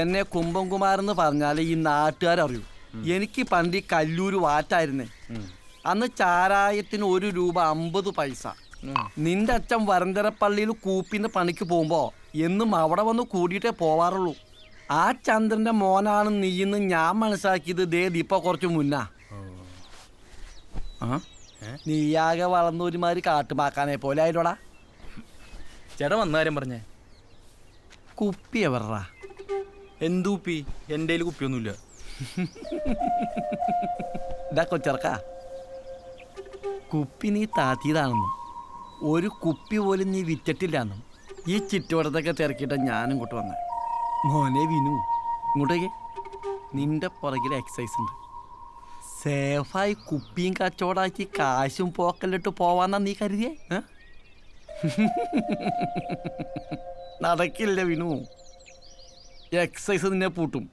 എന്നെ കുംഭംകുമാരെന്ന് പറഞ്ഞാൽ ഈ നാട്ടുകാരറിയൂ. എനിക്ക് പണ്ട് ഈ കല്ലൂര് വാറ്റായിരുന്നേ. അന്ന് ചാരായത്തിന് ₹1.50. നിന്റെ അച്ഛൻ വരന്തരപ്പള്ളിയിൽ കൂപ്പിന്ന് പണിക്ക് പോകുമ്പോ എന്നും അവിടെ വന്ന് കൂടിയിട്ടേ പോവാറുള്ളൂ. ആ ചന്ദ്രന്റെ മോനാണ് നീയെന്ന് ഞാൻ മനസ്സിലാക്കിയത് ഇപ്പൊ കുറച്ച് മുന്നാ. നീയാകെ വളർന്ന ഒരുമാതിരി കാട്ടുമാക്കാനെ പോലെ ആയില്ലോടാ. ചേട്ടാ വന്ന കാര്യം പറഞ്ഞേ. കുപ്പി എവറാ? എന്ത് കുപ്പി? എൻ്റെ കയ്യിൽ കുപ്പിയൊന്നുമില്ല. ഇതാ കൊച്ചിറക്ക, കുപ്പി നീ താത്തിയതാണെന്നും ഒരു കുപ്പി പോലും നീ വിറ്റിട്ടില്ലാന്നും ഈ ചുറ്റുവട്ടത്തൊക്കെ തിരക്കിയിട്ട് ഞാനും ഇങ്ങോട്ട് വന്നേ. മോനെ വിനു, ഇങ്ങോട്ടേക്ക്. നിന്റെ പുറകിൽ എക്സസൈസ് ഉണ്ട്. സേഫായി കുപ്പിയും കച്ചവടാക്കി കാശും പോക്കലിട്ട് പോവാന്നാ നീ കരുതിയേ? നടക്കില്ല വിനു. എക്സസൈസ് നിന്നെ പൂട്ടും.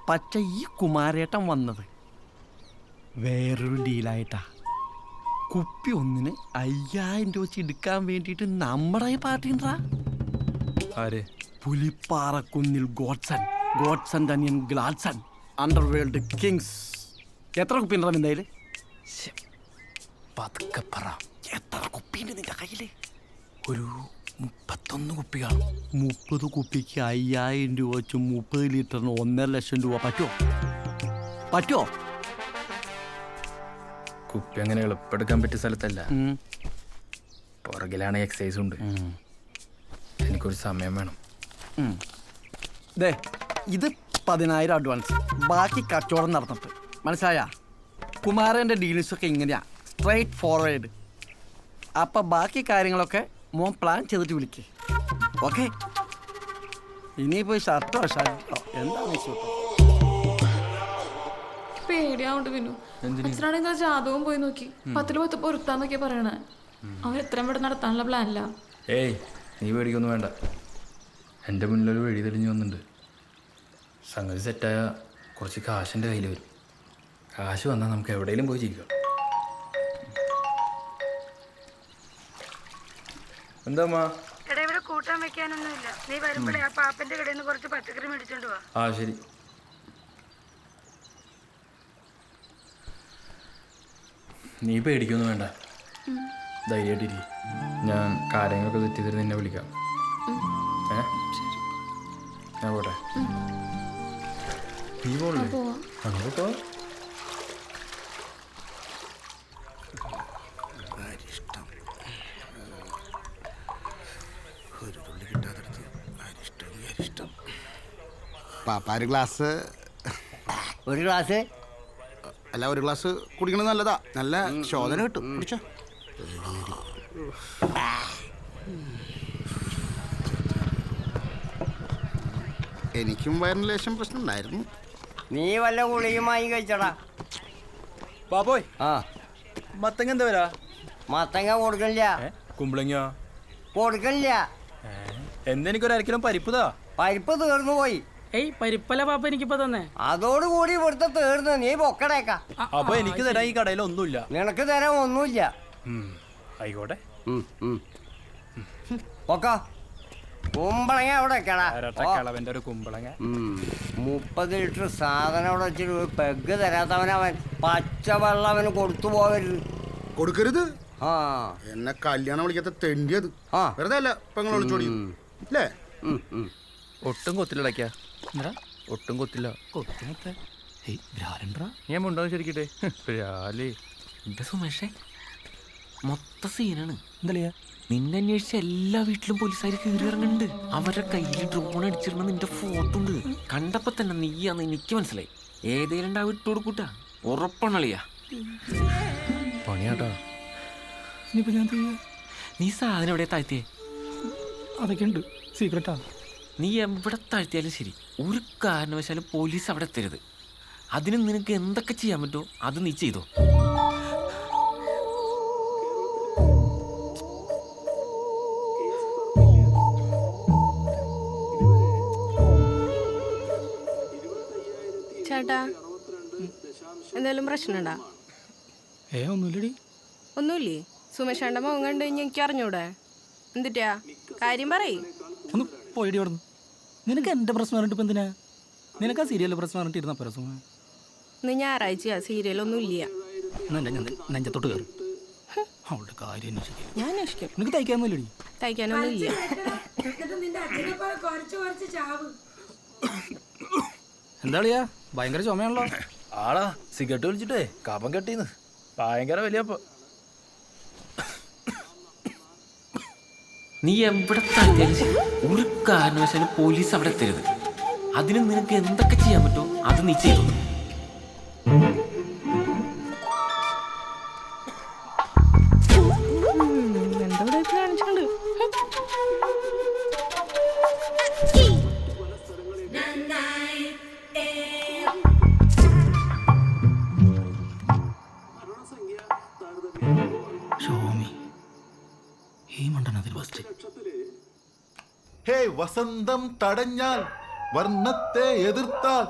പക്ഷെ ഈ കുമാരേട്ടൻ വന്നത് വേറൊരു ഡീലായിട്ടാ. കുപ്പി ഒന്നിന് 5000 രൂപ വെച്ച് എടുക്കാൻ വേണ്ടിയിട്ട് നമ്മുടെ പാർട്ടിണ്ടാ. പുലിപ്പാറക്കുന്നിൽ ഗോഡ്സൺ തനിയൻ ഗ്ലാഡ്സൺ അണ്ടർവേൾഡ് കിങ്സ്. എത്ര കുപ്പി ഉണ്ടോ നിന്റെ കയ്യില്? എത്ര കുപ്പിയുണ്ട് നിന്റെ കയ്യില്? ഒരു 31 കുപ്പി കാണും. 30 കുപ്പിക്ക് 5000 രൂപ വെച്ച് 30 ലിറ്ററിന് 1.5 ലക്ഷം രൂപ പറ്റുമോ? കുപ്പി അങ്ങനെ എളുപ്പെടുക്കാൻ പറ്റിയ സ്ഥലത്തല്ല. പുറകിലാണ് എക്സസൈസ് ഉണ്ട്. എനിക്കൊരു സമയം വേണം. ഇത് 10,000 അഡ്വാൻസ്, ബാക്കി കച്ചവടം നടന്നിട്ട്. മനസ്സിലായ? കുമാരൻ്റെ ഡീൽസൊക്കെ ഇങ്ങനെയാ, സ്ട്രൈറ്റ് ഫോർവേഡ്. അപ്പം ബാക്കി കാര്യങ്ങളൊക്കെ മോൻ പ്ലാൻ ചെയ്തിട്ട് വിളിക്ക്. ഓക്കെ? ഇനിയിപ്പോ ഷർട്ടോ എന്താ പേടിയാവുണ്ട് വിനു. അച്ഛനാണെങ്കിൽ ജാതകവും പോയി നോക്കി 10 പൊരുത്താന്നൊക്കെ പറയണേ. അവൻ എത്രയും പെട്ടെന്ന് നടത്താനുള്ള പ്ലാനില്ല. ഏയ് നീ പേടിക്കൊന്നും വേണ്ട. എൻ്റെ മുന്നിലൊരു വഴി തെളിഞ്ഞു വന്നിട്ടുണ്ട്. സംഗതി സെറ്റായ കുറച്ച് കാശിൻ്റെ കയ്യിൽ വരും. കാശ് വന്നാൽ നമുക്ക് എവിടെയെങ്കിലും പോയി ജീവിക്കാം. എന്താ ഇവിടെ കൂട്ടാൻ വെക്കാനൊന്നുമില്ല. നീ വരുമ്പോഴേ ആ പാപ്പന്റെ കടയിൽ നിന്ന് കുറച്ച് പച്ചക്കറി മേടിച്ചോണ്ട് പോവാ. ആ ശരി. നീ പേടിക്കൊന്നും വേണ്ട, ധൈര്യമായിട്ടിരി. ഞാൻ കാര്യങ്ങളൊക്കെ സെറ്റ് ചെയ്തിട്ട് നിന്നെ വിളിക്കാം. ഞാൻ പോട്ടെ. നീ പോളേ അങ്ങോട്ടോ? പാപ്പ ഒരു ഗ്ലാസ് അല്ല, ഒരു ഗ്ലാസ് കുടിക്കണത് നല്ലതാ. നല്ല ശോധന കിട്ടും. കുടിച്ചോ. എനിക്കും വയറിന് ലേശം പ്രശ്നം ഉണ്ടായിരുന്നു. നീ വല്ല ഗുളികയുമായി കഴിച്ചടാ. പാപ്പോയ്, മത്തങ്ങ എന്താ വരാ? മത്തങ്ങ കൊടുക്കണില്ല. കുമ്പളങ്ങ കൊടുക്കണില്ല. എന്തെനിക്കൊരു 1 കിലോ പരിപ്പുതാ. പരിപ്പ് തീർന്നു പോയി. പരിപ്പല്ല പാപ്പ എനിക്കിപ്പോ തന്നെ. അതോടുകൂടി ഇവിടുത്തെ തീർന്നു. നീ പൊക്കടേക്ക. അപ്പൊ എനിക്ക് തരാൻ ഈ കടയിൽ ഒന്നുമില്ല. നിനക്ക് തരാൻ ഒന്നുമില്ല. ആയിക്കോട്ടെ. പൊക്ക. കുമ്പളങ്ങ അവിടെ വെക്കടാ. ഒരു കുമ്പളങ്ങ. 30 ലിറ്റർ സാധനം അവിടെ വെച്ചിട്ട് ഒരു പെഗ് തരാത്തവനവൻ പച്ചവെള്ളം അവന് കൊടുത്തു പോകരുത്. കൊടുക്കരുത്? എന്നെ കല്യാണം വിളിക്കാത്ത തെണ്ടിയത്. വെറുതെ അല്ല പെങ്ങൾ വിളിച്ചോടി അല്ലേ? ഒട്ടും കൊത്തില്ലടയ്ക്ക. ഒട്ടും കൊത്തില്ല. ഞാൻ മുണ്ടാവും ശരിക്കട്ടെ. എന്താ സുമേഷേ, മൊത്ത സീനാണ്. എന്തല്ലയാ? നിന്നെ അന്വേഷിച്ച എല്ലാ വീട്ടിലും പോലീസുകാർ കയറി ഇറങ്ങുന്നുണ്ട്. അവരുടെ കയ്യിൽ ഡ്രോൺ അടിച്ചിരുന്ന നിന്റെ ഫോട്ടോ ഉണ്ട്. കണ്ടപ്പോ തന്നെ നീയാന്ന് എനിക്ക് മനസ്സിലായി. ഏതേലും വിട്ടു കൊടുക്കൂട്ടാ, ഉറപ്പണളിയാ. പണിയാട്ടാ. നീ സാധനം എവിടെയാ താഴ്ത്തിയേ? അതൊക്കെ ഉണ്ട്, സീക്രട്ടാ. നീ എവിടെ താഴ്ത്തിയാലും ശരി, ഒരു കാരണവശാലും പോലീസ് അവിടെ എത്തരുത്. അതിന് നിനക്ക് എന്തൊക്കെ ചെയ്യാൻ പറ്റുമോ അത് നീ ചെയ്തോ. ചേട്ടാ, എന്തെങ്കിലും പ്രശ്നമുണ്ടാ? ഒന്നുമില്ലടി. ഒന്നുമില്ലേ? സുമേഷേണ്ട മുഖം കണ്ടു കഴിഞ്ഞാൽ എനിക്ക് അറിഞ്ഞൂടെ? എന്തിട്ടാ കാര്യം പറയ്. ഒന്ന് പോയിടി. നിനക്ക് എൻ്റെ പ്രശ്നം പറഞ്ഞിട്ട് ഇപ്പം എന്തിനാ? നിനക്ക് ആ സീരിയലിൽ പ്രശ്നം പറഞ്ഞിട്ടിരുന്ന പ്രശ്നം ഇന്ന് ഞായറാഴ്ചയാ, സീരിയലൊന്നും ഇല്ല. നെഞ്ചത്തോട്ട് കയറും. അവളുടെ കാര്യം അന്വേഷിക്കും. ഞാൻ അന്വേഷിക്കും. നിനക്ക് തയ്ക്കാനൊന്നുമില്ലടി? തയ്ക്കാനൊന്നും ഇല്ല. എന്താ കളിയാ? ഭയങ്കര ചുമയാണല്ലോ. ആളാ സിഗരറ്റ് വലിച്ചിട്ടേ കപം കെട്ടിന്ന് ഭയങ്കര വലിയപ്പോ. നീ എവിടെ തന്നെയാലും ഒരു കാരണവശാലും പോലീസ് അവിടെ എത്തരുത്. അതിന് നിനക്ക് എന്തൊക്കെ ചെയ്യാൻ പറ്റുമോ അത് നീ ചെയ്തു. എന്താ കാണിച്ചുണ്ട്? ഷോമി ഈ മണ്ടനതിൽ ഫസ്റ്റ്. ഹേ വസന്തം തടഞ്ഞാൽ വർണ്ണത്തെ എതിർത്താൽ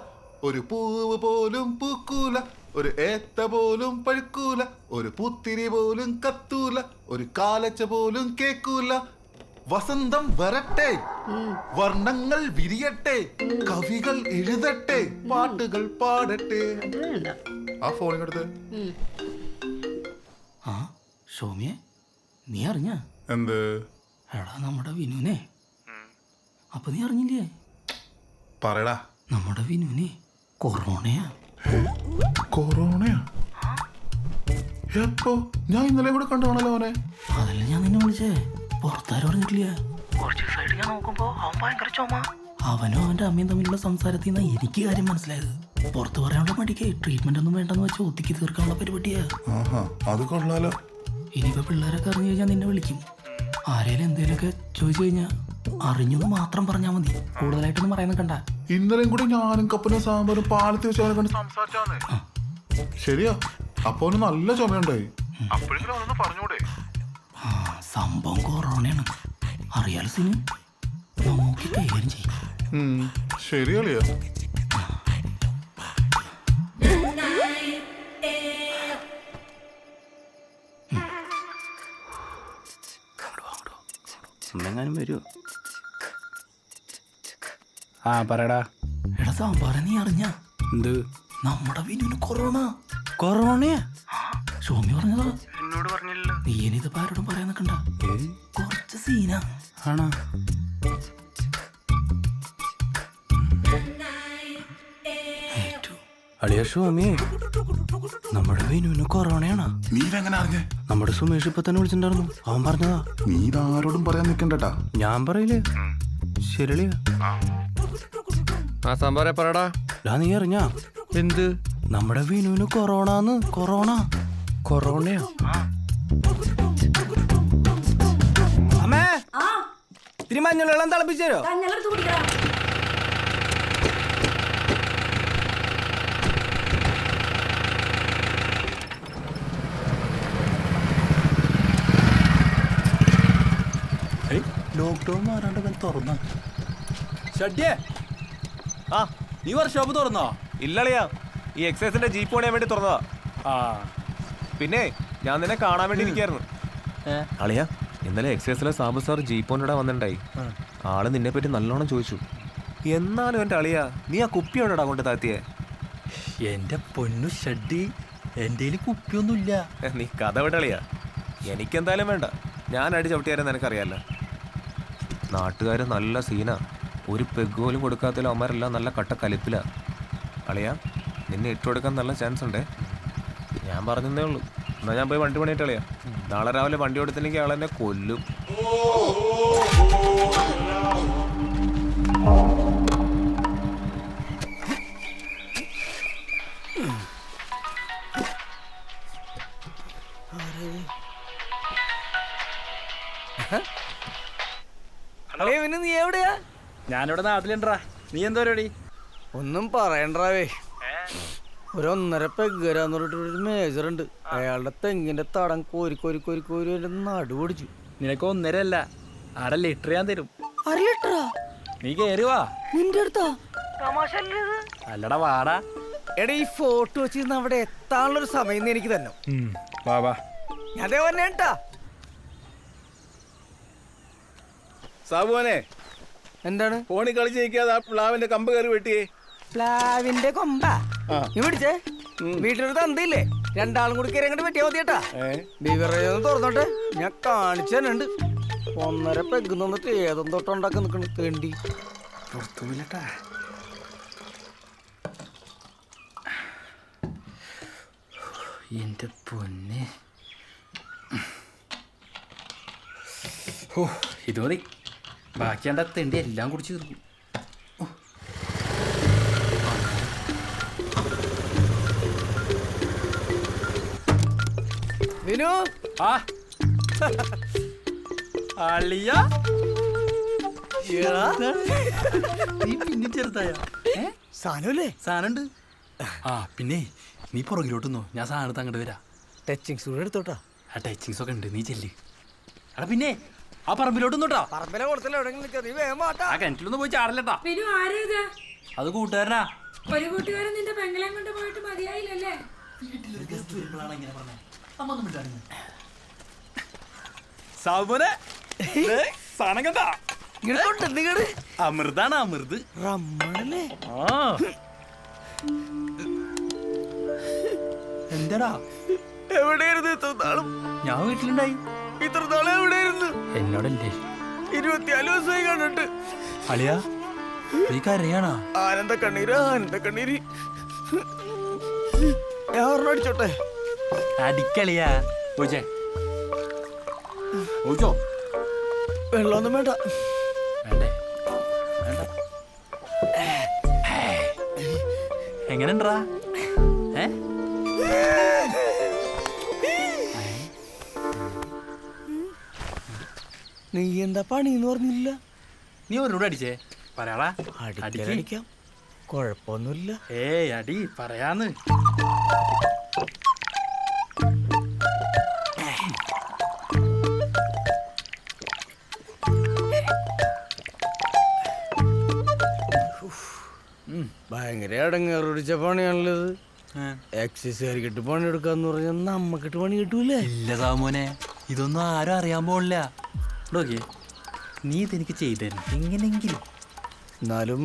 ഒരു പൂവ് പോലും പൂക്കൂല, ഒരു ഏത്ത പോലും പഴുക്കൂല, ഒരു പൂത്തിരി പോലും കത്തൂല, ഒരു കാലച്ച പോലും കേക്കൂല. വസന്തം വരട്ടെ, വർണ്ണങ്ങൾ വിരിയട്ടെ, കവികൾ എഴുതട്ടെ, പാട്ടുകൾ പാടട്ടെ. ആ ഫോണിനടുത്ത് ആ ഷോമിയെ നീ അറിഞ്ഞ? എന്ത്? എടാ നമ്മുടെ വിനുനെ. അപ്പൊ നീ അറിഞ്ഞില്ലേ? പറയടാ. നമ്മുടെ വിനുനെ കൊറോണയാ. കൊറോണയാ? എപ്പോ? ഞാൻ ഇന്നലെ കൂടെ കണ്ടാണല്ലോ അവനെ. അതല്ല ഞാൻ നിന്നെ വിളിച്ചേ, പുറത്താരും അറിഞ്ഞിട്ടില്ല. കുറച്ച് ദിവസമായിട്ട് ഞാൻ നോക്കുമ്പോ അവൻ ഭയങ്കര ചുമ. അവനും അവന്റെ അമ്മയും തമ്മിലുള്ള സംസാരത്തിൽ നിന്നാ എനിക്ക് കാര്യം മനസ്സിലായത്. പുറത്ത് പറയാനുള്ള മടിക്ക് ട്രീറ്റ്മെന്റ് ഒന്നും വേണ്ടെന്ന് വെച്ച് ഒത്തിക്ക് തീർക്കാനുള്ള പരിപാടിയാ. അത് കൊള്ളാലോ. ഇനിയിപ്പോ പിള്ളേരൊക്കെ അറിഞ്ഞു കഴിഞ്ഞാൽ നിന്നെ വിളിക്കും. ആരേലും എന്തേലൊക്കെ ചോദിച്ചു കഴിഞ്ഞാൽ അറിഞ്ഞെന്ന് മാത്രം പറഞ്ഞാൽ മതി, കൂടുതലായിട്ടൊന്നും പറയാൻ നിൽക്കണ്ട. ഇന്നലെയും കൂടി ഞാനും കപ്പനും സാമ്പാറും പാലത്തിൽ വെച്ച് അവനെ കണ്ട് സംസാരിച്ചാന്നേ. ശരിയാ, അപ്പൊ അവന് നല്ല ചുമയുണ്ടായി. പറഞ്ഞൂടെ? ആ സംഭവം കൊറോണയാണ് അറിയാലോ. സിനി നോക്കി കൈകാര്യം ചെയ്യും. ശരിയല്ലയോ? എന്നെങ്ങാനും വരുമോ? ആ പറയടാ. എടാ സാമ്പാറ നീ അറിഞ്ഞ? എന്ത്? നമ്മുടെ വിനുവിന് കൊറോണ. കൊറോണയാ? ഷോമി പറഞ്ഞതാ. എന്നോട് പറഞ്ഞില്ലല്ലോ. നീ ഇനിയിപ്പോ ആരോടും പറയാൻ നിൽക്കണ്ട, കുറച്ച് സീനാ. ആണോ? അളിയ ഷോമിയെ, നമ്മുടെ വിനുവിന് കൊറോണയാണ്. നീ ഇതെങ്ങനെ അറിഞ്ഞേ? നമ്മുടെ സുമേഷ് ഇപ്പൊ തന്നെ വിളിച്ചിട്ടുണ്ടായിരുന്നു, അവൻ പറഞ്ഞതാ. നീ ഇതാരോടും പറയാൻ നിൽക്കണ്ടട്ടാ. ഞാൻ പറയില്ലേ? ശരിയാ. ആ സാമ്പാറെ പറടാ. നീ അറിഞ്ഞാ? എന്ത്? നമ്മുടെ വിനുവിന് കൊറോണന്ന്. കൊറോണയാ? അമ്മേ, ഇത്തിരി മഞ്ഞൾ വെള്ളം തിളപ്പിച്ചോ. ലോക്ക്ഡൌൺ മാറാണ്ട് തുറന്ന ഷഡ്യേ. ആ നീ വർക്ക്ഷോപ്പ് തുറന്നോ? ഇല്ലളിയാ, ഈ എക്സൈസിന്റെ ജീപ്പ് പണിയാൻ വേണ്ടി തുറന്നതാ. ആ പിന്നെ ഞാൻ നിന്നെ കാണാൻ വേണ്ടി ഇരിക്കായിരുന്നു. അളിയാ, ഇന്നലെ എക്സൈസിലെ സാബു സാർ ജീപ്പ് കൊണ്ടിടാൻ വന്നിട്ടുണ്ടായി. ആള് നിന്നെ പറ്റി നല്ലോണം ചോദിച്ചു. എന്നാലും എൻ്റെ അളിയാ, നീ ആ കുപ്പിയോടാ കൊണ്ട് താത്തിയേ? എന്റെ പൊന്നു ഷഡ്ഡി, എന്റെ കുപ്പിയൊന്നുമില്ല. നീ കഥ വിടളിയാ. എനിക്കെന്തായാലും വേണ്ട, ഞാൻ അടി ചവിട്ടിയാരെന്ന് എനിക്കറിയാമല്ലോ. നാട്ടുകാർ നല്ല സീനാ. ഒരു പെഗ് പോലും കൊടുക്കാത്തതിലും അവന്മാരെല്ലാം നല്ല കട്ട കലിപ്പിലാ. അളിയാ, നിന്നെ ഇട്ടുകൊടുക്കാൻ നല്ല ചാൻസ് ഉണ്ടേ. ഞാൻ പറഞ്ഞതേ ഉള്ളൂ. എന്നാൽ ഞാൻ പോയി വണ്ടി പണിയിട്ട് കളിയാ. നാളെ രാവിലെ വണ്ടി കൊടുത്തില്ലെങ്കിൽ ആളെന്നെ കൊല്ലും. നീ എവിടെയാ? ഞാനിവിടെ നാട്ടിലുണ്ടാ. നീ എന്താ പരിപാടി? ഒന്നും പറയണ്ടാവേ. ഒരു 1.5 പെഗ്ഗരാന്ന് പറഞ്ഞിട്ട് ഒരു മേജറുണ്ട്. അയാളുടെ തെങ്ങിന്റെ തടം കോരി കോരി കോരി കോരി നടുപൊടിച്ചു. നിനക്ക് 1.5 അല്ല, 1/2 ലിറ്റർ ഞാൻ തരും. 1/2 ലിറ്ററാ? നീ കേറുവാ. നിന്റെ അടുത്താ? അല്ലടാ വാടാ. എടാ, ഈ ഫോട്ടോ വെച്ചിരുന്ന് അവിടെ എത്താനുള്ളൊരു സമയം എനിക്ക് തന്നെ. വാ വാ. ഞാൻ വന്നേട്ടാ. സാബുവനെ, എന്താണ് ഫോണിൽ കളിച്ച് നിൽക്കാതെ ആ പ്ലാവിന്റെ കമ്പ് കയറി വെട്ടിയേ. പ്ലാവിന്റെ കൊമ്പ നീ പിടിച്ചേ. വീട്ടിലൊരു തന്തയില്ലേ, രണ്ടാളും കൂടി കയറി അങ്ങോട്ട് പറ്റിയാ മതിയേട്ടാ. ബീവറേജ് തുറന്നോട്ടെ, ഞാൻ കാണിച്ചു തന്നുണ്ട്. 1.5 പെഗ് നിന്നിട്ട് ഏതും തൊട്ടുണ്ടാക്കി നിൽക്കണ തേണ്ടി പുറത്തുമില്ലട്ടാ. എൻ്റെ പൊന്നെ. ഓ ഇത് മതി. ബാക്കി എൻ്റെ തെണ്ടി എല്ലാം കുടിച്ച് തീർക്കും. വിനു ആ അളിയ നീ പിന്നെ ചെറുതായ സാധനമല്ലേ? സാധനമുണ്ട്. ആ പിന്നെ നീ പുറകിലോട്ടുന്നോ, ഞാൻ സാധനത്ത് അങ്ങോട്ട് വരാം. ടച്ചിങ്സ് കൂടെ എടുത്തോട്ടാ. ആ ടച്ചിങ്സ് ഒക്കെ ഉണ്ട്, നീ ചെല്ല്. എടാ പിന്നെ ആ പറമ്പിലോട്ടൊന്നോട്ടാ. പറമ്പിലെ കൊടുത്തല്ലോ എവിടെയെങ്കിലും നിൽക്കുക, നീ വേഗം വാട്ടാ. ആ കിണറ്റിലൊന്നും പോയി ചാടല്ലട്ടാ. വിനു ആരേതാ? അത് കൂട്ടുകാരനാ. ഒരു കൂട്ടുകാരൻ നിന്റെ പെങ്ങളെയും കൊണ്ട് പോയിട്ട് മതിയായില്ലല്ലേ? സാബുനെ സാധനം കണ്ടാ? അമൃതാണ്, അമൃത്. റമ്മണല്ലേ? ആ എന്താടാ എവിടെയായിരുന്നു ഇത്ര നാളും? ഞാൻ വീട്ടിലുണ്ടായി. ഇത്ര നാളും എവിടെയായിരുന്നു? എന്നോടല്ലേ 24 ദിവസമായി കണ്ടിട്ട്. അളിയാ നീ കരയാണാ? ആനന്ദ കണ്ണീര്, ആനന്ദ കണ്ണീര്. ഞാൻ ഒരെണ്ണം അടിച്ചോട്ടെ. അടിക്കളിയാ. ഓച്ചേ ഓച്ചോ. വെള്ളമൊന്നും വേണ്ട. വേണ്ടേ? വേണ്ട. എങ്ങനെണ്ടാ? നീ എന്താ പണിന്ന് പറഞ്ഞില്ല? നീ ഒരോട് അടിച്ചേ പറയാളാ. അടിക്കാം, കുഴപ്പമൊന്നുമില്ല. ഏയ് അടി പറയാന്ന്. ഭയങ്കര അടങ്ങേറ് പിടിച്ച പണിയാണല്ലത്. എക്സസൈസുകാരിക്കിട്ട് പണിയെടുക്കാന്ന് പറഞ്ഞാൽ നമ്മക്കിട്ട് പണി കിട്ടൂലേ? ഇല്ല സാമോനെ, ഇതൊന്നും ആരും അറിയാൻ പോണില്ല. നോക്കിയേ, നീ ഇതെനിക്ക് ചെയ്തു തരണം എങ്ങനെങ്കിലും. എന്നാലും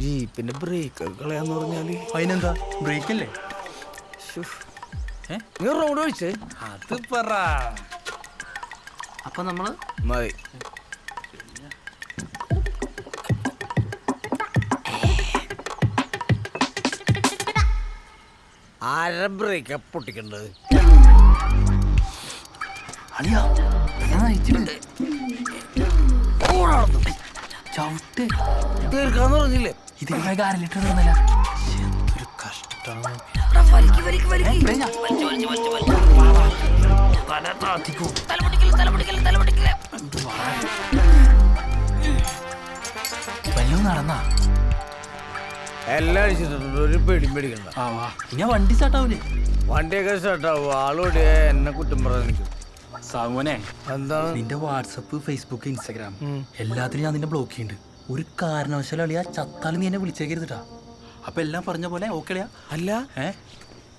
ജീപ്പിന്റെ ബ്രേക്ക് കളയാന്ന് പറഞ്ഞാല് അതിനെന്താ, ബ്രേക്ക് അല്ലേ? നീ റോഡ് ഒഴിച്ചേ. അത് പറ. അപ്പൊ നമ്മള് മതി. ആര ബ്രേക്കാ പൊട്ടിക്കേണ്ടത്? അളിയാ ഞാൻ നയിച്ചിട്ടുണ്ട്. ചവിട്ട് തീർക്കാന്ന് പറഞ്ഞില്ലേ? ഇതിന് 1 ലിറ്റർ തീർന്നില്ല. എന്തൊരു കഷ്ടം. വല്ലതും നടന്നാ? എല്ലാം അടിച്ചിട്ടുണ്ട്, ഒരു പേടിയും പേടിക്കണ്ട. ഇനി വണ്ടി സ്റ്റാർട്ടാവൂലേ? വണ്ടിയൊക്കെ സ്റ്റാർട്ടാവും. ആളോടിയ എന്നെ കുറ്റം പറയാൻ നിൽക്കും. സാമോനെ എന്താ? നിന്റെ വാട്സപ്പ്, ഫേസ്ബുക്ക്, ഇൻസ്റ്റാഗ്രാം എല്ലാത്തിനും ഞാൻ നിന്നെ ബ്ലോക്ക് ചെയ്യുന്നുണ്ട്. ഒരു കാരണവശാലും അളിയാ ചത്താലും നീ എന്നെ വിളിച്ചേക്കരുതിട്ടാ. അപ്പൊ എല്ലാം പറഞ്ഞ പോലെ ഓക്കെ അളിയാ? അല്ല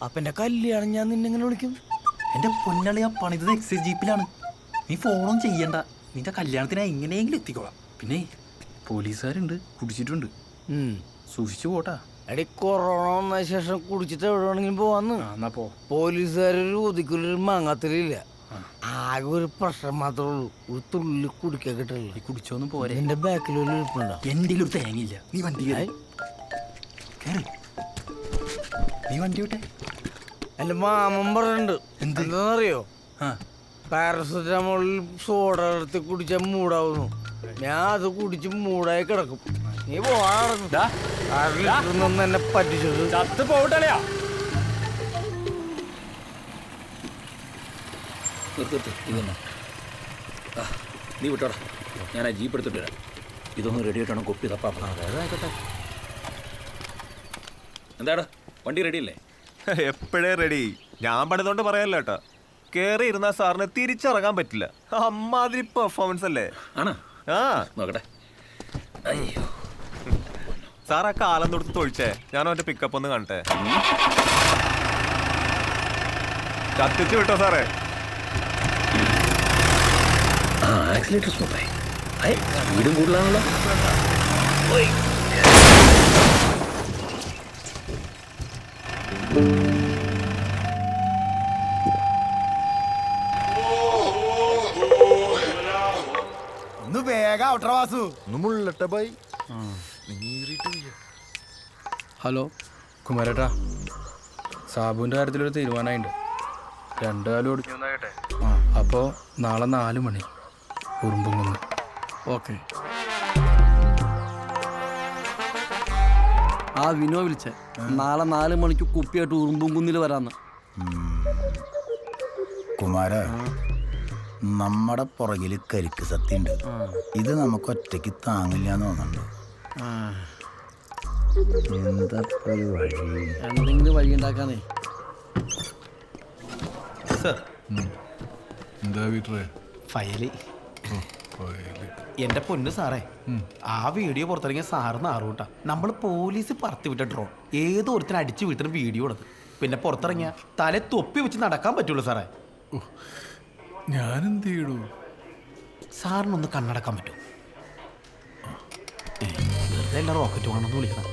അപ്പൊ എന്റെ കല്യാണം ഞാൻ നിന്നെങ്ങനെ വിളിക്കും? എന്റെ പൊന്നളിയാ പണിതത് എക്സൈസ് ജീപ്പിലാണ്. നീ ഫോണും ചെയ്യണ്ട, നിന്റെ കല്യാണത്തിന് എങ്ങനെയെങ്കിലും എത്തിക്കോളാം. പിന്നെ പോലീസുകാരുണ്ട്, കുടിച്ചിട്ടുണ്ട്, സൂക്ഷിച്ചു പോട്ടാ. എടി കൊറോണ വന്ന ശേഷം കുടിച്ചിട്ട് എവിടെ വേണമെങ്കിലും പോവാന്ന്. എന്നാ പോ. പോലീസുകാരൊരു ഒതുക്കൊരു മാങ്ങാത്തലില്ല. ആകെ ഒരു പ്രശ്നം മാത്രമേ ഉള്ളൂ, ഒരു തുള്ളി കുടിക്കാൻ കിട്ടില്ല. ഈ കുടിച്ചോന്നും പോരെ. എന്റെ ബാക്കിൽ ഒരു ഇരിപ്പുണ്ടോ? എന്റെ ഒരു തേങ്ങയില്ല. നീ വണ്ടി കേറ്. നീ വണ്ടി വിട്ടെ. എന്റെ മാമൻ പറഞ്ഞിട്ടുണ്ട്. എന്താണെന്നറിയോ? പാരസെറ്റമോളിൽ സോഡ എടുത്ത് കുടിച്ചാൽ മൂടാവുന്നു. ഞാൻ അത് കുടിച്ച് മൂടായി കിടക്കും. നീ പോവാറൊന്നും എന്നെ പറ്റിച്ചത്. ചത്ത് പോകട്ടളിയാ. നീ വിട്ടോടാ, ഞാൻ ആ ജീപ്പ് എടുത്തിട്ട് വരാം. ഇതൊന്നും റെഡി ആയിട്ടാണ് കൊപ്പി തപ്പാ. അതായിക്കോട്ടെ. എന്താടാ വണ്ടി റെഡിയല്ലേ? എപ്പോഴേ റെഡി. ഞാൻ പണിതുകൊണ്ട് പറയാല്ലോ കേട്ടോ. കേറി ഇരുന്ന സാറിന് തിരിച്ചിറങ്ങാൻ പറ്റില്ല. അമ്മാതിരി പെർഫോമൻസ് അല്ലേ? ആണോ? ആ നോക്കട്ടെ. അയ്യോ സാർ ആ കാലം തൊടുത്ത് തൊഴിച്ചേ. ഞാൻ അവന്റെ പിക്കപ്പ് ഒന്ന് കാണട്ടെ. കത്തിച്ചു വിട്ടോ സാറേ. ആക്സിലേറ്റർ സ്മൂത്തായി. വീടും കൂടുതലാണല്ലോ. ഒന്ന് വേഗം ഔട്ടറവാസു. ഹലോ കുമാരേട്ടാ, സാബുവിൻ്റെ കാര്യത്തിലൊരു തീരുമാനമായിട്ടുണ്ട്. 2 കാലം ഓടിച്ചു. ആ അപ്പോൾ നാളെ 4 മണി ഉറുമ്പുംകുന്ന്. ഓക്കെ. ആ വിനോ വിളിച്ചേ, നാളെ 4 മണിക്ക് കുപ്പിയായിട്ട് ഉറുമ്പുംകുന്നിൽ വരാന്ന്. കുമാര, നമ്മുടെ പുറകിൽ കരിക്ക് സത്യണ്ട്. ഇത് നമുക്ക് ഒറ്റയ്ക്ക് താങ്ങില്ല എന്ന് തോന്നുന്നുണ്ട്. എന്താ വഴി? എന്തെങ്കിലും വഴി ഉണ്ടാക്കാനേ. എന്താ വീട്ടേ ഫയല് എന്റെ പൊന്ന് സാറേ, ആ വീഡിയോ പുറത്തിറങ്ങിയ സാറ് നാറൂട്ടാ. നമ്മൾ പോലീസ് പറത്തി വിട്ട ഡ്രോൺ ഏതോ ഒരുത്തിന് അടിച്ചു വീട്ടിന് വീഡിയോ ഉള്ളത്. പിന്നെ പുറത്തിറങ്ങിയ തല തൊപ്പി വെച്ച് നടക്കാൻ പറ്റുള്ളൂ സാറേ. ഞാനെന്ത് ചെയ്യൂ? സാറിനൊന്ന് കണ്ണടക്കാൻ പറ്റുമോ? വെറുതെ എല്ലാം റോക്കറ്റ് വേണമെന്ന് വിളിക്കണം.